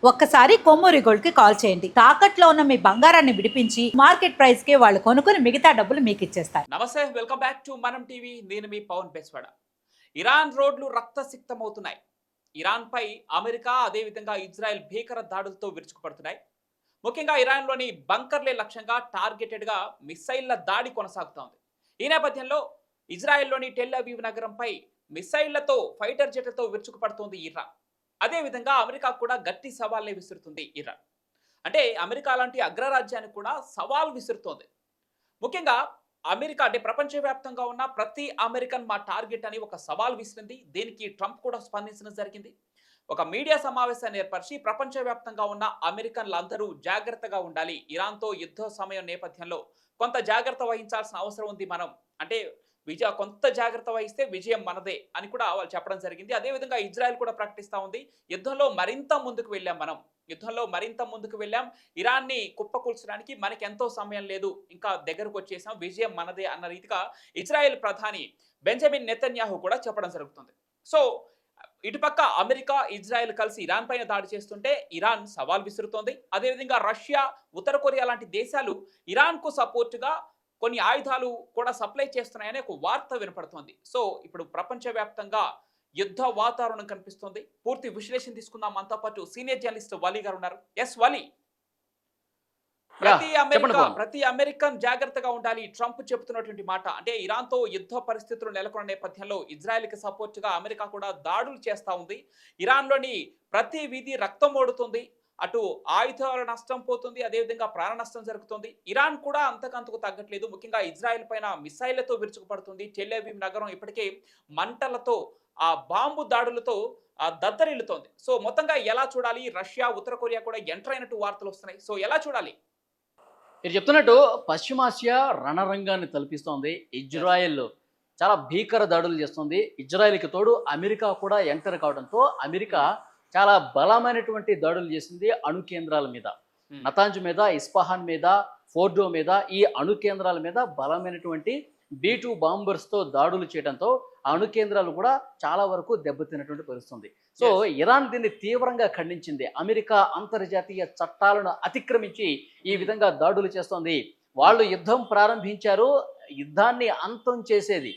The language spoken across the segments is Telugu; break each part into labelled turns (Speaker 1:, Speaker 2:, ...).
Speaker 1: ఒక్కసారి కొమ్మూరి గోల్డ్ కి కాల్ చేయండి. తాకట్లో ఉన్న మీ బంగారాన్ని విడిపించి మార్కెట్ ప్రైస్ కి వాళ్ళు కొనుక్కుని మిగతా డబ్బులు మీకు ఇచ్చేస్తారు.
Speaker 2: నమస్తే, వెల్కమ్ బ్యాక్ టు మనం టీవీ. నేను మీ పవన్ బెస్వాడ. ఇరాన్ రోడ్లు రక్తసిక్తమవుతున్నాయి. ఇరాన్పై అమెరికా అదేవిధంగా ఇజ్రాయెల్ భీకర దాడులతో విరుచుకుపడుతున్నాయి. ముఖ్యంగా ఇరాన్లోని బంకర్లే లక్ష్యంగా టార్గెటెడ్గా మిస్సైళ్ల దాడి కొనసాగుతోంది. ఈ నేపథ్యంలో ఇజ్రాయెల్లోని టెల్ అవీవ్ నగరంపై మిస్సైళ్లతో ఫైటర్ జెట్లతో విరుచుకుపడుతోంది ఇరాన్. అదేవిధంగా అమెరికా కూడా గట్టి సవాల్ని విసురుతుంది ఇరాన్. అంటే అమెరికా లాంటి అగ్రరాజ్యానికి కూడా సవాల్ విసురుతోంది. ముఖ్యంగా అమెరికా అంటే ప్రపంచవ్యాప్తంగా ఉన్న ప్రతి అమెరికన్ మా టార్గెట్ అని ఒక సవాల్ విసిరింది. దీనికి ట్రంప్ కూడా స్పందించడం జరిగింది. ఒక మీడియా సమావేశాన్ని ఏర్పరిచి ప్రపంచవ్యాప్తంగా ఉన్న అమెరికన్లందరూ జాగ్రత్తగా ఉండాలి, ఇరాన్తో యుద్ధ సమయం నేపథ్యంలో కొంత జాగ్రత్త వహించాల్సిన అవసరం ఉంది. మనం అంటే కొంత జాగ్రత్త వహిస్తే విజయం మనదే అని కూడా వాళ్ళు చెప్పడం జరిగింది. అదేవిధంగా ఇజ్రాయెల్ కూడా ప్రకటిస్తూ ఉంది, యుద్ధంలో మరింత ముందుకు వెళ్ళాం, యుద్ధంలో మరింత ముందుకు వెళ్ళాం, ఇరాన్ని కుప్పకూల్చడానికి మనకి ఎంతో సమయం లేదు, ఇంకా దగ్గరకు వచ్చేసాం, విజయం మనదే అన్న రీతిగా ఇజ్రాయెల్ ప్రధాని బెంజమిన్ నెతన్యాహు కూడా చెప్పడం జరుగుతుంది. సో ఇటుపక్క అమెరికా ఇజ్రాయెల్ కలిసి ఇరాన్ పైన దాడి చేస్తుంటే ఇరాన్ సవాల్ విసురుతోంది. అదేవిధంగా రష్యా, ఉత్తర కొరియా లాంటి దేశాలు ఇరాన్కు సపోర్టుగా కొన్ని ఆయుధాలు కూడా సప్లై చేస్తున్నాయని ఒక వార్త వినపడుతోంది. సో ఇప్పుడు ప్రపంచవ్యాప్తంగా యుద్ధ వాతావరణం కనిపిస్తోంది. పూర్తి విశ్లేషణ తీసుకుందాం. మనతో పాటు సీనియర్ జర్నలిస్ట్ వలీ గారు ఉన్నారు. ఎస్ వలీ, ప్రతి అమెరికన్ జాగ్రత్తగా ఉండాలి, ట్రంప్ చెబుతున్నటువంటి మాట. అంటే ఇరాన్తో యుద్ధ పరిస్థితులు నెలకొన్న నేపథ్యంలో ఇజ్రాయెల్కి సపోర్టుగా అమెరికా కూడా దాడులు చేస్తూ ఉంది. ఇరాన్లోని ప్రతి వీధి రక్తం ఓడుతుంది, అటు ఆయుధాల నష్టం పోతుంది, అదేవిధంగా ప్రాణ నష్టం జరుగుతుంది. ఇరాన్ కూడా అంతకంతకు తగ్గట్లేదు. ముఖ్యంగా ఇజ్రాయెల్ పైన మిసైళ్లతో విరుచుకుపడుతుంది. టెల్ అవీవ్ నగరం ఇప్పటికే మంటలతో, ఆ బాంబు దాడులతో దద్దరిల్లుతోంది. సో మొత్తంగా ఎలా చూడాలి? రష్యా, ఉత్తర కొరియా కూడా ఎంటర్ అయినట్టు వార్తలు వస్తున్నాయి. సో ఎలా చూడాలి?
Speaker 3: మీరు చెప్తున్నట్టు పశ్చిమాసియా రణరంగాన్ని తలపిస్తోంది. ఇజ్రాయెల్ చాలా భీకర దాడులు చేస్తుంది. ఇజ్రాయెల్కి తోడు అమెరికా కూడా ఎంటర్ కావడంతో అమెరికా చాలా బలమైనటువంటి దాడులు చేసింది అణు కేంద్రాల మీద. నతాంజ్ మీద, ఇస్ఫహాన్ మీద, ఫోర్డో మీద, ఈ అణు కేంద్రాల మీద బలమైనటువంటి B-2 బాంబర్స్తో దాడులు చేయడంతో అణు కేంద్రాలు కూడా చాలా వరకు దెబ్బతిన్నటువంటి పరిస్థితుంది. సో ఇరాన్ దీన్ని తీవ్రంగా ఖండించింది. అమెరికా అంతర్జాతీయ చట్టాలను అతిక్రమించి ఈ విధంగా దాడులు చేస్తోంది. వాళ్ళు యుద్ధం ప్రారంభించారు, యుద్ధాన్ని అంతం చేసేది,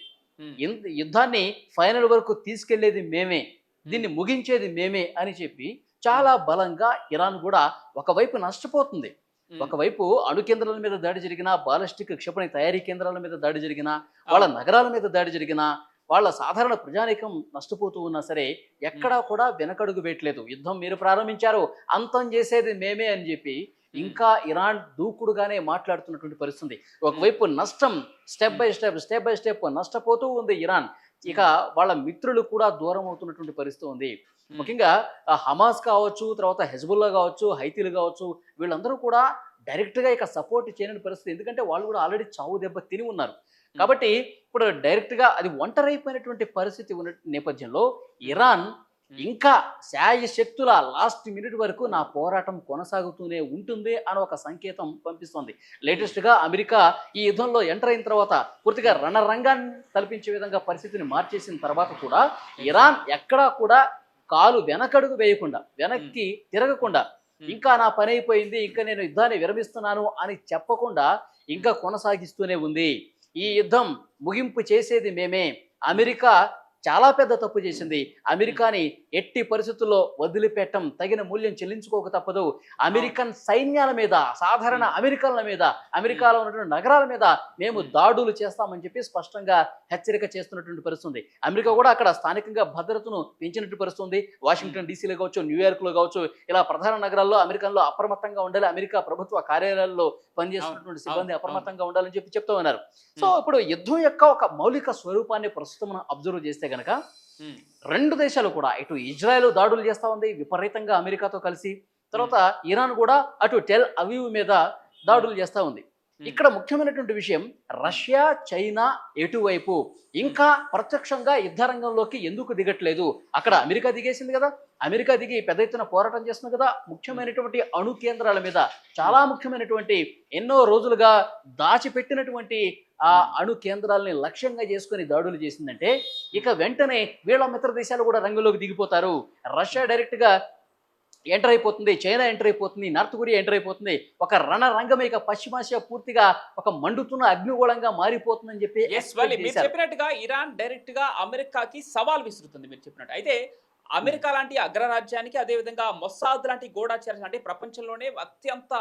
Speaker 3: యుద్ధాన్ని ఫైనల్ వరకు తీసుకెళ్లేది మేమే, దీన్ని ముగించేది మేమే అని చెప్పి చాలా బలంగా ఇరాన్ కూడా ఒకవైపు నష్టపోతుంది. ఒకవైపు అణు కేంద్రాల మీద దాడి జరిగినా, బాలిస్టిక్ క్షిపణి తయారీ కేంద్రాల మీద దాడి జరిగినా, వాళ్ళ నగరాల మీద దాడి జరిగినా, వాళ్ళ సాధారణ ప్రజానీకం నష్టపోతూ ఉన్నా సరే ఎక్కడా కూడా వెనకడుగు పెట్టలేదు. యుద్ధం మీరు ప్రారంభించారు, అంతం చేసేది మేమే అని చెప్పి ఇంకా ఇరాన్ దూకుడుగానే మాట్లాడుతున్నటువంటి పరిస్థితి. ఒకవైపు నష్టం స్టెప్ బై స్టెప్ నష్టపోతూ ఉంది ఇరాన్. ఇక వాళ్ళ మిత్రులు కూడా దూరం అవుతున్నటువంటి పరిస్థితి ఉంది. ముఖ్యంగా హమాస్ కావచ్చు, తర్వాత హెజ్బుల్లా కావచ్చు, హైతీలు కావచ్చు, వీళ్ళందరూ కూడా డైరెక్ట్గా ఇక సపోర్ట్ చేయని పరిస్థితి. ఎందుకంటే వాళ్ళు కూడా ఆల్రెడీ చావు దెబ్బ తిని ఉన్నారు. కాబట్టి ఇప్పుడు డైరెక్ట్గా అది ఒంటరైపోయినటువంటి పరిస్థితి ఉన్న నేపథ్యంలో ఇరాన్ ఇంకా శాయశక్తుల లాస్ట్ మినిట్ వరకు నా పోరాటం కొనసాగుతూనే ఉంటుంది అని ఒక సంకేతం పంపిస్తోంది. లేటెస్ట్గా అమెరికా ఈ యుద్ధంలో ఎంటర్ అయిన తర్వాత పూర్తిగా రణరంగాన్ని తలపించే విధంగా పరిస్థితిని మార్చేసిన తర్వాత కూడా ఇరాన్ ఎక్కడా కూడా కాలు వెనకడుగు వేయకుండా, వెనక్కి తిరగకుండా, ఇంకా నా పని అయిపోయింది, ఇంకా నేను యుద్ధాన్ని విరమిస్తున్నాను అని చెప్పకుండా ఇంకా కొనసాగిస్తూనే ఉంది. ఈ యుద్ధం ముగింపు చేసేది మేమే. అమెరికా చాలా పెద్ద తప్పు చేసింది. అమెరికాని ఎట్టి పరిస్థితుల్లో వదిలిపెట్టం, తగిన మూల్యం చెల్లించుకోక తప్పదు. అమెరికన్ సైన్యాల మీద, సాధారణ అమెరికన్ల మీద, అమెరికాలో ఉన్నటువంటి నగరాల మీద మేము దాడులు చేస్తామని చెప్పి స్పష్టంగా హెచ్చరిక చేస్తున్నటువంటి పరిస్థితుంది. అమెరికా కూడా అక్కడ స్థానికంగా భద్రతను పెంచినట్టు పరిస్థితుంది. వాషింగ్టన్ డీసీలో కావచ్చు, న్యూయార్క్లో కావచ్చు, ఇలా ప్రధాన నగరాల్లో అమెరికన్లో అప్రమత్తంగా ఉండాలి, అమెరికా ప్రభుత్వ కార్యాలయాల్లో పనిచేస్తున్నటువంటి సిబ్బంది అప్రమత్తంగా ఉండాలని చెప్పి చెప్తూ ఉన్నారు. సో ఇప్పుడు యుద్ధం యొక్క ఒక మౌలిక స్వరూపాన్ని ప్రస్తుతం మనం అబ్జర్వ్ చేస్తే గనక రెండు దేశాలు కూడా, ఇటు ఇజ్రాయెల్ దాడులు చేస్తా ఉంది విపరీతంగా అమెరికాతో కలిసి, తర్వాత ఇరాన్ కూడా అటు టెల్ అవీవ్ మీద దాడులు చేస్తా ఉంది. ఇక్కడ ముఖ్యమైనటువంటి విషయం, రష్యా, చైనా ఎటువైపు ఇంకా ప్రత్యక్షంగా యుద్ధ రంగంలోకి ఎందుకు దిగట్లేదు? అక్కడ అమెరికా దిగేసింది కదా, అమెరికా దిగి పెద్ద ఎత్తున పోరాటం చేస్తుంది కదా. ముఖ్యమైనటువంటి అణు కేంద్రాల మీద, చాలా ముఖ్యమైనటువంటి ఎన్నో రోజులుగా దాచిపెట్టినటువంటి ఆ అణు కేంద్రాలని లక్ష్యంగా చేసుకుని దాడులు చేసిందంటే ఇక వెంటనే వీళ్ళ మిత్ర దేశాలు కూడా రంగంలోకి దిగిపోతారు. రష్యా డైరెక్ట్గా ఎంటర్ అయిపోతుంది, చైనా ఎంటర్ అయిపోతుంది, నార్త్ కొరియా ఎంటర్ అయిపోతుంది, ఒక రణరంగం ఇక పశ్చిమాసియా పూర్తిగా ఒక మండుతున్న అగ్నిగోళంగా మారిపోతుందని చెప్పి
Speaker 2: మీరు చెప్పినట్టుగా ఇరాన్ డైరెక్ట్ గా అమెరికాకి సవాల్ విసురుతుంది మీరు చెప్పినట్టు. అయితే అమెరికా లాంటి అగ్రరాజ్యానికి, అదేవిధంగా మొస్సాద్ లాంటి గూఢాచార అంటే ప్రపంచంలోనే అత్యంత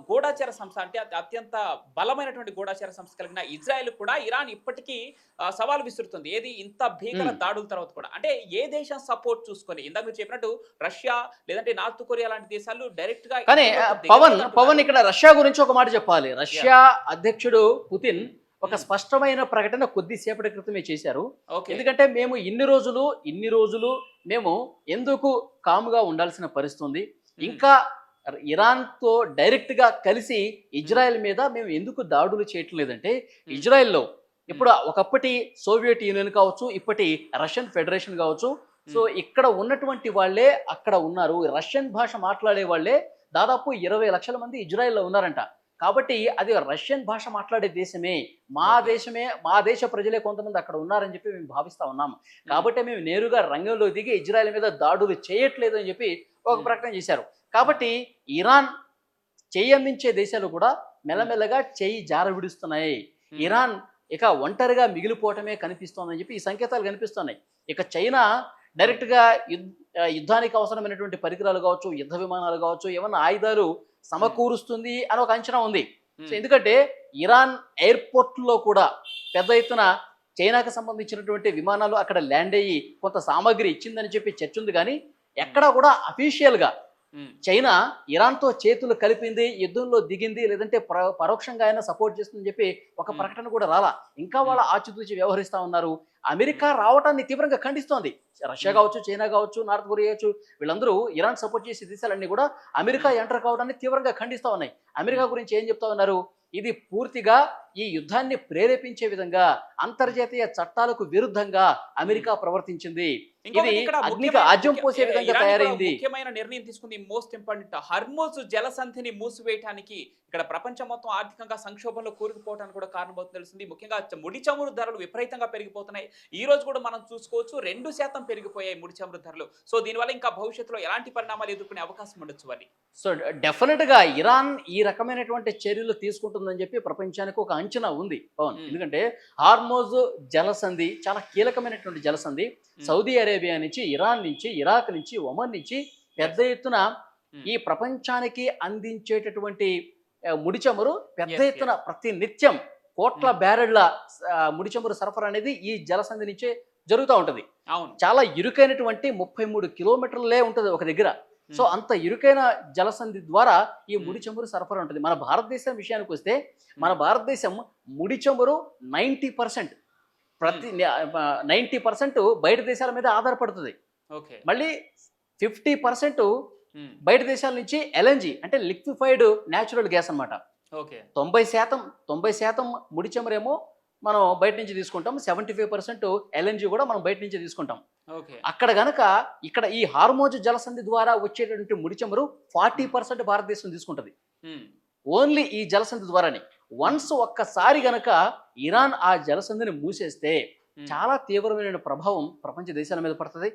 Speaker 2: గూఢాచార సంస్థ అంటే అత్యంత బలమైనటువంటి గూఢాచార సంస్థ కలిగిన ఇజ్రాయెల్ కూడా ఇరాన్ ఇప్పటికీ సవాల్ విసురుతుంది. ఏది ఇంత భీకర దాడుల తర్వాత కూడా. అంటే ఏ దేశం సపోర్ట్ చూసుకొని, ఇందాక మీరు చెప్పినట్టు రష్యా లేదంటే నార్త్ కొరియా లాంటి దేశాలు డైరెక్ట్ గా.
Speaker 3: కానీ పవన్ ఇక్కడ రష్యా గురించి ఒక మాట చెప్పాలి. రష్యా అధ్యక్షుడు పుతిన్ ఒక స్పష్టమైన ప్రకటన కొద్దిసేపటి క్రితమే చేశారు. ఎందుకంటే మేము ఇన్ని రోజులు మేము ఎందుకు కాముగా ఉండాల్సిన పరిస్థితి ఉంది, ఇంకా ఇరాన్తో డైరెక్ట్ గా కలిసి ఇజ్రాయెల్ మీద మేము ఎందుకు దాడులు చేయటం లేదంటే, ఇజ్రాయెల్లో ఇప్పుడు ఒకప్పటి సోవియట్ యూనియన్ కావచ్చు, ఇప్పటి రష్యన్ ఫెడరేషన్ కావచ్చు, సో ఇక్కడ ఉన్నటువంటి వాళ్ళే అక్కడ ఉన్నారు. రష్యన్ భాష మాట్లాడే వాళ్ళే దాదాపు 20 లక్షల మంది ఇజ్రాయెల్లో ఉన్నారంట. కాబట్టి అది రష్యన్ భాష మాట్లాడే దేశమే, మా దేశ ప్రజలే కొంతమంది అక్కడ ఉన్నారని చెప్పి మేము భావిస్తా ఉన్నాము. కాబట్టి మేము నేరుగా రంగంలో దిగి ఇజ్రాయెల్ మీద దాడులు చేయట్లేదు అని చెప్పి ఒక ప్రకటన చేశారు. కాబట్టి ఇరాన్ చెయ్యి అందించే దేశాలు కూడా మెల్లమెల్లగా చెయ్యి జారవిడుస్తున్నాయి. ఇరాన్ ఇక ఒంటరిగా మిగిలిపోవటమే కనిపిస్తోందని చెప్పి ఈ సంకేతాలు కనిపిస్తున్నాయి. ఇక చైనా డైరెక్ట్గా యుద్ధానికి అవసరమైనటువంటి పరికరాలు కావచ్చు, యుద్ధ విమానాలు కావచ్చు, ఏమన్నా ఆయుధాలు సమకూరుస్తుంది అని ఒక అంచనా ఉంది. సో ఎందుకంటే ఇరాన్ ఎయిర్పోర్ట్లో కూడా పెద్ద ఎత్తున చైనాకు సంబంధించినటువంటి విమానాలు అక్కడ ల్యాండ్ అయ్యి కొంత సామాగ్రి ఇచ్చిందని చెప్పి చర్చ ఉంది. కానీ ఎక్కడా కూడా అఫీషియల్గా చైనా ఇరాన్తో చేతులు కలిపింది, యుద్ధంలో దిగింది, లేదంటే పరోక్షంగా అయినా సపోర్ట్ చేస్తుందని చెప్పి ఒక ప్రకటన కూడా రాలా. ఇంకా వాళ్ళ ఆచితూచి వ్యవహరిస్తా ఉన్నారు. అమెరికా రావటాన్ని తీవ్రంగా ఖండిస్తోంది. రష్యా కావచ్చు, చైనా కావచ్చు, నార్త్ కొరియా కావచ్చు, వీళ్ళందరూ ఇరాన్ సపోర్ట్ చేసే దేశాలన్నీ కూడా అమెరికా ఎంటర్ కావడాన్ని తీవ్రంగా ఖండిస్తా ఉన్నాయి. అమెరికా గురించి ఏం చెప్తా ఉన్నారు, ఇది పూర్తిగా ఈ యుద్ధాన్ని ప్రేరేపించే విధంగా, అంతర్జాతీయ చట్టాలకు విరుద్ధంగా అమెరికా ప్రవర్తించింది. ఇది అగ్నికి ఆజ్యం పోసే విధంగా తయారైంది.
Speaker 2: ముఖ్యమైన నిర్ణయం తీసుకుంది. మోస్ట్ ఇంపార్టెంట్, హర్మోజ్ జలసంధిని మూసివేయడానికి ఇక్కడ ప్రపంచం మొత్తం ఆర్థికంగా సంక్షోభంలో కూరుకుపోవడానికి కూడా కారణమవుతుంది తెలిసింది. ముఖ్యంగా ముడి చమురు ధరలు విపరీతంగా పెరిగిపోతున్నాయి. ఈ రోజు కూడా మనం చూసుకోవచ్చు 2% పెరిగిపోయాయి ముడి చమురు ధరలు. సో దీనివల్ల ఇంకా భవిష్యత్తులో ఎలాంటి పరిణామాలు ఎదుర్కొనే అవకాశం ఉండొచ్చు అని.
Speaker 3: సో డెఫినెట్ గా ఇరాన్ ఈ రకమైనటువంటి చర్యలు తీసుకుంటుందని చెప్పి ప్రపంచానికి ఒక అంచనా ఉంది పవన్. ఎందుకంటే హార్మోజ్ జలసంధి చాలా కీలకమైనటువంటి జలసంధి. సౌదీ అరేబియా నుంచి, ఇరాన్ నుంచి, ఇరాక్ నుంచి, ఒమన్ నుంచి పెద్ద ఎత్తున ఈ ప్రపంచానికి అందించేటటువంటి ముడి చమురు పెద్ద ఎత్తున ప్రతి నిత్యం కోట్ల బ్యారెళ్ల ముడి చమురు సరఫరా అనేది ఈ జలసంధి నుంచే జరుగుతూ ఉంటది. చాలా ఇరుకైనటువంటి 33 కిలోమీటర్లే ఉంటది ఒక దగ్గర. సో అంత ఇరుకైన జలసంధి ద్వారా ఈ ముడి చమురు సరఫరా ఉంటుంది. మన భారతదేశం విషయానికి వస్తే, మన భారతదేశం ముడి చమురు 90% 90% బయట దేశాల మీద ఆధారపడుతుంది. మళ్ళీ 50% బయట దేశాల నుంచి ఎల్ఎన్జి అంటే లిక్విఫైడ్ న్యాచురల్ గ్యాస్ అనమాట. 90% ముడి చమురేమో మనం బయట నుంచి తీసుకుంటాం, 75% ఎల్ఎన్జి కూడా మనం బయట నుంచి తీసుకుంటాం. అక్కడ గనక ఇక్కడ ఈ హార్మోజ్ జలసంధి ద్వారా వచ్చేటటువంటి ముడి చమురు 40% భారతదేశం తీసుకుంటది ఓన్లీ ఈ జలసంధి ద్వారానే. వన్స్ ఒక్కసారి గనక ఇరాన్ ఆ జలసంధిని మూసేస్తే చాలా తీవ్రమైన ప్రభావం ప్రపంచ దేశాల మీద పడుతుంది.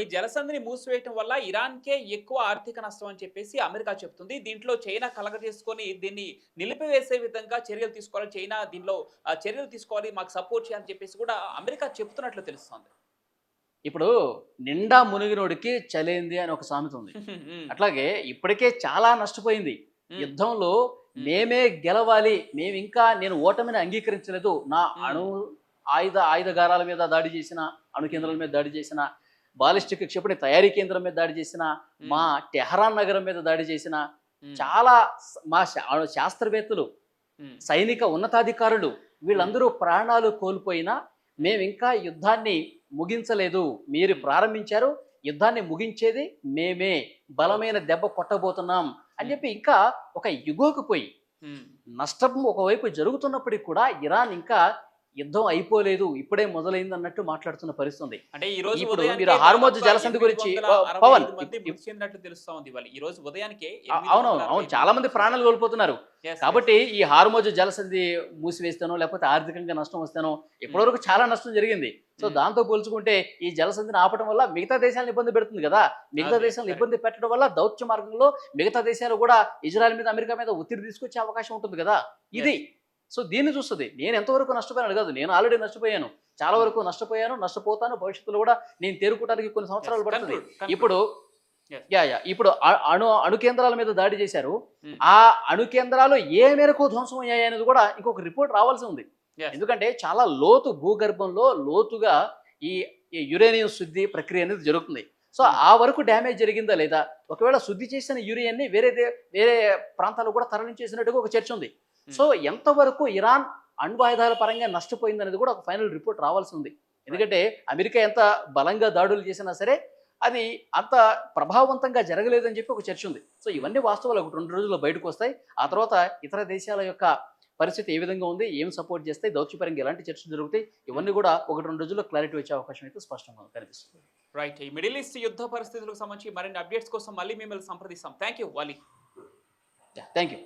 Speaker 2: ఈ జలసంధిని మూసివేయటం వల్ల ఇరాన్ కే ఎక్కువ ఆర్థిక నష్టం అని చెప్పేసి అమెరికా చెప్తుంది. దీంట్లో చైనా కలగజేసుకొని దీన్ని నిలిపివేసే విధంగా చర్యలు తీసుకోవాలి, చైనా దీనిలో చర్యలు తీసుకోవాలి, మాకు సపోర్ట్ చేయాలని చెప్పేసి కూడా అమెరికా చెప్తున్నట్లు తెలుస్తుంది.
Speaker 3: ఇప్పుడు నిండా మునిగినోడికి చలేంది అని ఒక సామెత ఉంది. అట్లాగే ఇప్పటికే చాలా నష్టపోయింది యుద్ధంలో. మేమే గెలవాలి, నేను ఓటమిని అంగీకరించలేదు. నా ఆయుధగారాల మీద దాడి చేసిన, అణు కేంద్రాల మీద దాడి చేసిన, బాలిస్టిక్ క్షిపణి తయారీ కేంద్రం మీద దాడి చేసిన, మా టెహరాన్ నగరం మీద దాడి చేసిన చాలా మా శాస్త్రవేత్తలు, సైనిక ఉన్నతాధికారులు వీళ్ళందరూ ప్రాణాలు కోల్పోయినా మేమింకా యుద్ధాన్ని ముగించలేదు. మీరు ప్రారంభించారు, యుద్ధాన్ని ముగించేది మేమే, బలమైన దెబ్బ కొట్టబోతున్నాం అని చెప్పి ఇంకా ఒక యుగోకు పోయి నష్టం ఒకవైపు జరుగుతున్నప్పటికీ కూడా ఇరాన్ ఇంకా యుద్ధం అయిపోలేదు, ఇప్పుడే మొదలైంది అన్నట్టు మాట్లాడుతున్న పరిస్థితి ఉంది.
Speaker 2: అంటే ఈ రోజు
Speaker 3: ఇప్పుడు
Speaker 2: ఉదయానికే
Speaker 3: మీరు హార్మోజ్
Speaker 2: దాదాపుగా
Speaker 3: జలసంధి గురించి
Speaker 2: 865
Speaker 3: పవన్
Speaker 2: మంది మృతి చెందినట్లు తెలుస్తా ఉంది ఇవాళ. ఈ రోజు ఉదయానికే
Speaker 3: అవును అవును చాలా మంది ప్రాణాలు కోల్పోతున్నారు. కాబట్టి ఈ హార్మోజ్ జలసంధి మూసివేస్తానో లేకపోతే ఆర్థికంగా నష్టం వస్తానో ఇప్పటివరకు చాలా నష్టం జరిగింది. సో దాంతో పోల్చుకుంటే ఈ జలసంధిని ఆపడం వల్ల మిగతా దేశాలను ఇబ్బంది పెడుతుంది కదా. మిగతా
Speaker 2: అదే,
Speaker 3: దేశాలను ఇబ్బంది పెట్టడం వల్ల దౌత్య మార్గంలో మిగతా దేశాలు కూడా ఇజ్రాయెల్ మీద అమెరికా మీద ఒత్తిడి తీసుకొచ్చే అవకాశం ఉంటుంది కదా. ఇది సో దీన్ని చూస్తుంది. నేను ఎంతవరకు నష్టపోయాను కాదు, నేను ఆల్రెడీ నష్టపోయాను, చాలా వరకు నష్టపోయాను, నష్టపోతాను. భవిష్యత్తులో కూడా నేను తేరుకోవడానికి కొన్ని సంవత్సరాలు పడుతుంది. ఇప్పుడు ఇప్పుడు అణు కేంద్రాల మీద దాడి చేశారు. ఆ అణు కేంద్రాలు ఏ మేరకు ధ్వంసం అయ్యాయి అనేది కూడా ఇంకొక రిపోర్ట్ రావాల్సి ఉంది. ఎందుకంటే చాలా లోతు భూగర్భంలో లోతుగా ఈ యురేనియం శుద్ధి ప్రక్రియ అనేది జరుగుతుంది. సో ఆ వరకు డ్యామేజ్ జరిగిందా లేదా, ఒకవేళ శుద్ధి చేసిన యురేనియాన్ని వేరే ప్రాంతాలకు కూడా తరలించేసినట్టుగా ఒక చర్చ ఉంది. సో ఎంతవరకు ఇరాన్ అణ్వాయుధాల పరంగా నష్టపోయింది అనేది కూడా ఒక ఫైనల్ రిపోర్ట్ రావాల్సి ఉంది. ఎందుకంటే అమెరికా ఎంత బలంగా దాడులు చేసినా సరే అది అంత ప్రభావవంతంగా జరగలేదని చెప్పి ఒక చర్చ ఉంది. సో ఇవన్నీ వాస్తవాలు 1-2 రోజుల్లో బయటకు వస్తాయి. ఆ తర్వాత ఇతర దేశాల యొక్క పరిస్థితి ఏ విధంగా ఉంది, ఏం సపోర్ట్ చేస్తాయి, దౌత్యపరంగా ఎలాంటి చర్చలు జరుగుతాయి, ఇవన్నీ కూడా 1-2 రోజుల్లో క్లారిటీ వచ్చే అవకాశం అయితే స్పష్టంగా కనిపిస్తుంది.
Speaker 2: రైట్. ఈ మిడిల్ ఈస్ట్ యుద్ధ పరిస్థితులకు సంబంధించి మరిన్ని అప్డేట్స్ కోసం మళ్ళీ మిమ్మల్ని సంప్రదిస్తాం. థ్యాంక్ యూ వాలి.
Speaker 3: Thank you.